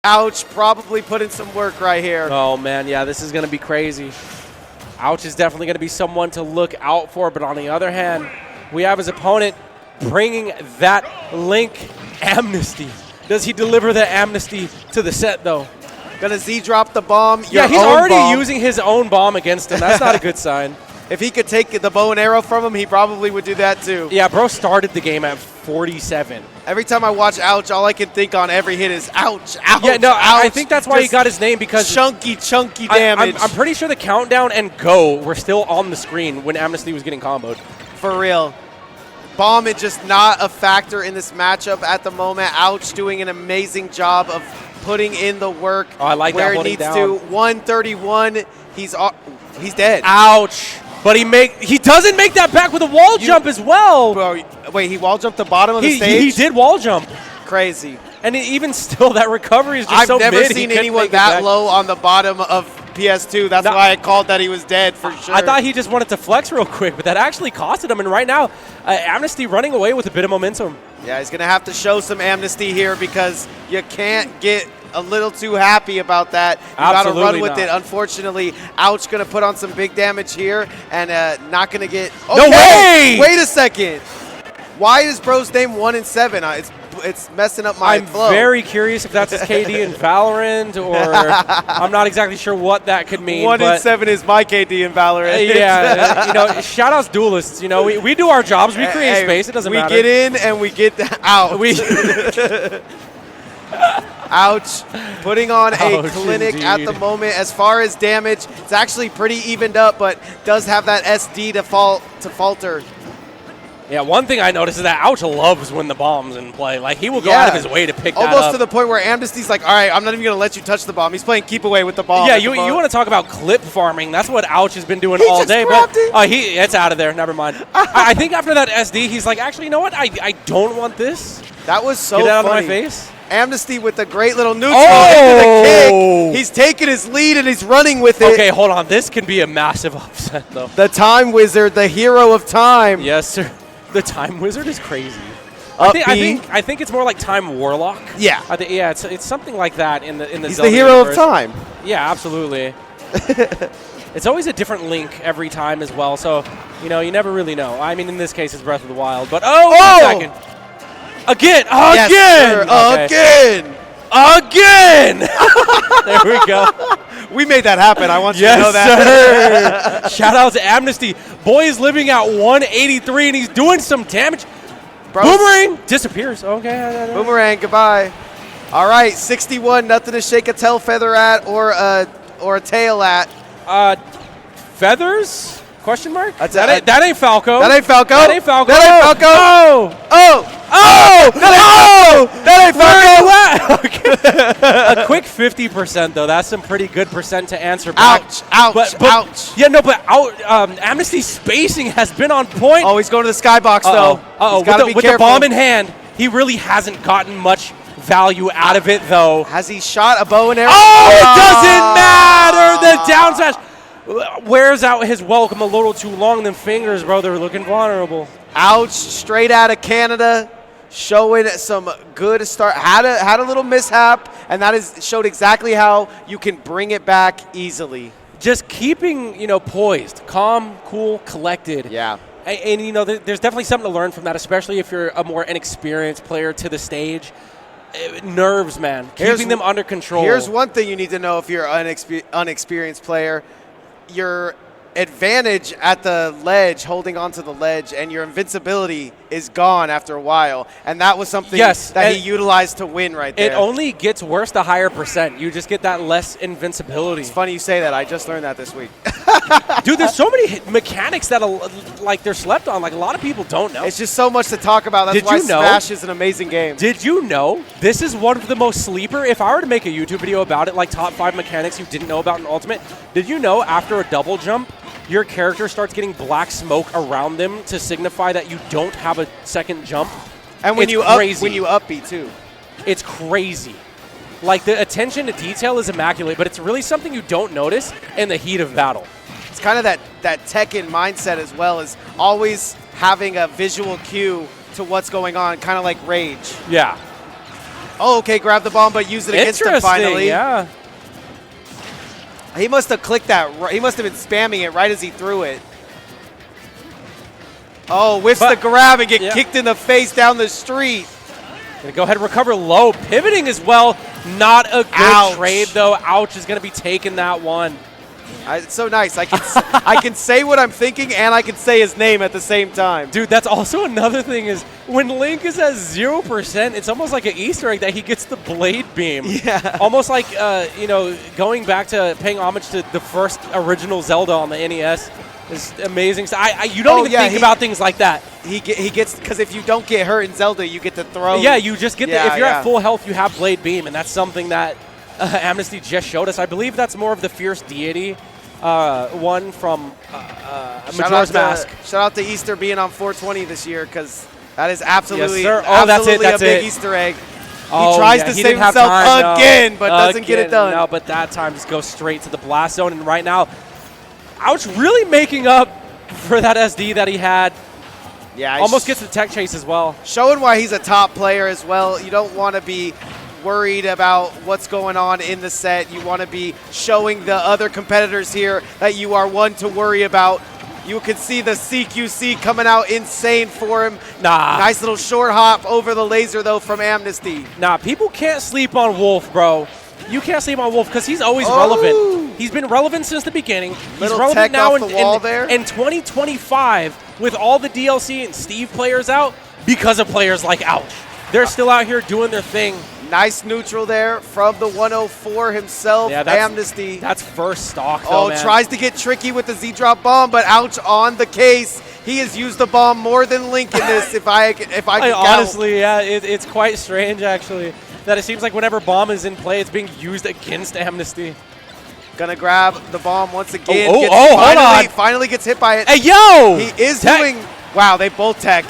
Ouch, probably put in some work right here. Oh, man, yeah, this is going to be crazy. Ouch is definitely going to be someone to look out for, but on the other hand, we have his opponent bringing that Link Amnesty. Does he deliver the Amnesty to the set, though? Gonna Z-drop the bomb. Yeah, he's already using his own bomb against him. That's not a good sign. If he could take the bow and arrow from him, he probably would do that too. Yeah, bro started the game at 47. Every time I watch Ouch, all I can think on every hit is ouch, ouch, yeah, no, ouch. I think that's why he got his name, because chunky damage. I'm pretty sure the countdown and go were still on the screen when Amnesty was getting comboed. For real. Bomb is just not a factor in this matchup at the moment. Ouch doing an amazing job of putting in the work I like where that he needs down. to. 131, he's dead. Ouch. But he doesn't make that back with a wall jump as well. Bro, wait, he wall jumped the bottom of the stage? He did wall jump. Crazy. And even still, that recovery is just so mid. I've never seen anyone that low on the bottom of PS2. That's why I called that he was dead for sure. I thought he just wanted to flex real quick, but that actually costed him. And right now, Amnesty running away with a bit of momentum. Yeah, he's going to have to show some Amnesty here, because you can't get a little too happy about that. You got to run with it. Unfortunately, Ouch going to put on some big damage here and not going to get. Okay. No way! Wait a second. Why is bro's name 1 and 7? It's messing up my flow. I'm very curious if that's his KD in Valorant, or I'm not exactly sure what that could mean. 1 and 7 is my KD in Valorant. Yeah, you know, shout outs duelists. You know, we do our jobs. We create space. It doesn't matter. We get in and we get out. Ouch. Putting on a clinic indeed. at the moment. As far as damage, it's actually pretty evened up, but does have that SD to falter. Yeah, one thing I noticed is that Ouch loves when the bomb's in play. Like, he will go out of his way to pick that up. Almost to the point where Amnesty's like, all right, I'm not even going to let you touch the bomb. He's playing keep away with the bomb. Yeah, you want to talk about clip farming. That's what Ouch has been doing all day. But it's out of there. Never mind. I think after that SD, he's like, actually, you know what? I don't want this. That was so Get out funny. of my face. Amnesty with a great little neutral into the kick. He's taking his lead and he's running with it. Okay, hold on. This can be a massive upset, though. The Time Wizard, the hero of time. Yes, sir. The Time Wizard is crazy. I think it's more like Time Warlock. Yeah. It's something like that in the He's Zelda the hero universe. of time. Yeah, absolutely. It's always a different Link every time as well, so you never really know. I mean, in this case, it's Breath of the Wild, but second. Again! Yes, Again! There we go. We made that happen. I want you to know that. Yes, sir. Shout out to Amnesty. Boy is living at 183, and he's doing some damage. Boomerang disappears. Okay. Boomerang, goodbye. All right, 61, nothing to shake a tail feather at or a tail at. Feathers? Question mark? That ain't Falco. That ain't Falco. That ain't Falco. That ain't Falco. That ain't Falco. A quick 50% though. That's some pretty good percent to answer back. Ouch. Yeah, no, but Amnesty's spacing has been on point. Oh, he's going to the skybox though. With the bomb in hand, he really hasn't gotten much value out of it though. Has he shot a bow and arrow? Oh, it doesn't matter. The down smash wears out his welcome a little too long. Them fingers, bro, they're looking vulnerable. Ouch, straight out of Canada, showing some good start. Had a little mishap, and that showed exactly how you can bring it back easily. Just keeping, poised, calm, cool, collected. Yeah. And there's definitely something to learn from that, especially if you're a more inexperienced player to the stage. Nerves, man. Keeping them under control. Here's one thing you need to know if you're an unexperienced player. Your advantage at the ledge, holding onto the ledge, and your invincibility is gone after a while. And that was something that he utilized to win right there. It only gets worse the higher percent. You just get that less invincibility. It's funny you say that. I just learned that this week. Dude, there's so many mechanics that they're slept on. Like, a lot of people don't know. It's just so much to talk about. That's why Smash is an amazing game. Did you know this is one of the most sleeper? If I were to make a YouTube video about it, like top 5 mechanics you didn't know about in Ultimate, did you know after a double jump, your character starts getting black smoke around them to signify that you don't have a second jump? And when you up B too. It's crazy. Like, the attention to detail is immaculate, but it's really something you don't notice in the heat of battle. It's kind of that Tekken mindset as well, as always having a visual cue to what's going on, kind of like Rage. Yeah. Oh, okay, grab the bomb, but use it against him finally. Yeah. He must have clicked that. He must have been spamming it right as he threw it. Oh, whiffs the grab and get kicked in the face down the street. Gonna go ahead and recover low. Pivoting as well. Not a good trade, though. Ouch is going to be taking that one. It's so nice. I can say what I'm thinking, and I can say his name at the same time. Dude, that's also another thing is when Link is at 0%, it's almost like an Easter egg that he gets the blade beam. Yeah. Almost like, you know, going back to paying homage to the first original Zelda on the NES is amazing. So you don't even think about things like that. He gets, because if you don't get hurt in Zelda, you get to throw. Yeah, you just get if you're at full health, you have blade beam, and that's something that Amnesty just showed us. I believe that's more of the Fierce Deity one from Majora's Mask. Shout out to Easter being on 420 this year, because that is absolutely, that's a big Easter egg. Oh, he tries to save himself again, but doesn't get it done. No, but that time just goes straight to the blast zone, and right now, Ouch really making up for that SD that he had. Yeah, almost gets the tech chase as well. Showing why he's a top player as well. You don't want to be worried about what's going on in the set. You want to be showing the other competitors here that you are one to worry about. You can see the CQC coming out insane for him. Nice little short hop over the laser, though, from Amnesty. People can't sleep on Wolf, bro. You can't sleep on Wolf because he's always relevant. He's been relevant since the beginning. He's relevant now in 2025 with all the DLC and Steve players out because of players like Ouch. They're still out here doing their thing. Nice neutral there from the 104 himself, Amnesty. That's first stock, though, man. Tries to get tricky with the Z-drop bomb, but Ouch on the case. He has used the bomb more than Link in this, if I can count. Honestly, yeah, it's quite strange, actually, that it seems like whenever bomb is in play, it's being used against Amnesty. Gonna grab the bomb once again. Hold on. Finally gets hit by it. Hey, yo! He is doing, wow, they both tech.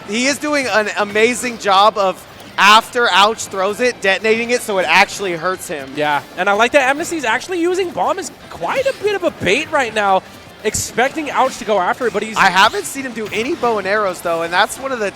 He is doing an amazing job of, after Ouch throws it, detonating it so it actually hurts him. Yeah, and I like that Amnesty's actually using bomb as quite a bit of a bait right now, expecting Ouch to go after it, but I haven't seen him do any bow and arrows, though, and that's one of the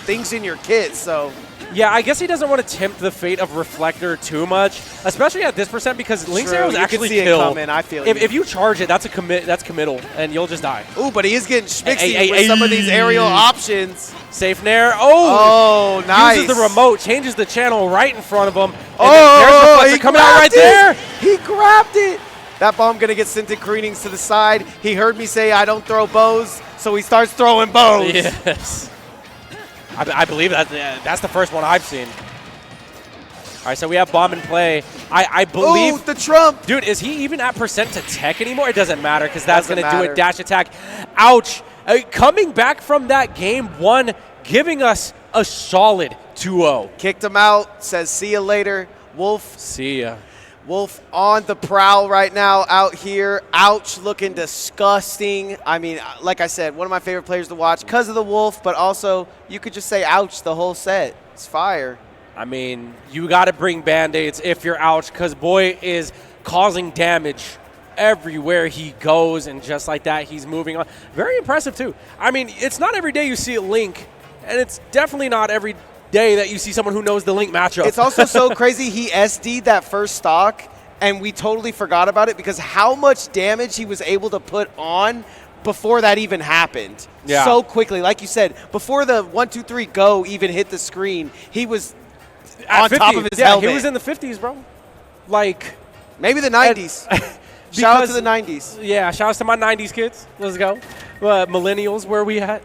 things in your kit, so. Yeah, I guess he doesn't want to tempt the fate of Reflector too much, especially at this percent, because Link's arrows actually kill. I feel if you charge it, that's committal, and you'll just die. Ooh, but he is getting schmixy with some of these aerial options. Safe nair. Oh, nice. Uses the remote, changes the channel right in front of him. There's Reflector coming out right there. He grabbed it. That bomb going to get sent to Greenings to the side. He heard me say I don't throw bows, so he starts throwing bows. Yes. I believe that's the first one I've seen. All right, so we have bomb in play. I believe. Ooh, the Trump. Dude, is he even at percent to tech anymore? It doesn't matter because that's going to do it. Dash attack. Ouch. Coming back from that game one, giving us a solid 2-0. Kicked him out. Says see you later. Wolf. See ya. Wolf on the prowl right now out here. Ouch, looking disgusting. I mean, like I said, one of my favorite players to watch because of the Wolf, but also you could just say ouch the whole set. It's fire. I mean, you got to bring Band-Aids if you're Ouch because boy is causing damage everywhere he goes, and just like that, he's moving on. Very impressive, too. I mean, it's not every day you see a Link, and it's definitely not every day that you see someone who knows the Link matchup. It's also so crazy he SD'd that first stock, and we totally forgot about it because how much damage he was able to put on before that even happened. Yeah. So quickly. Like you said, before the 1, 2, 3 go even hit the screen, he was on top of his helmet. He was in the 50s, bro. Like, maybe the 90s. Shout out to the 90s. Yeah, shout out to my 90s kids. Let's go. Millennials, where we at?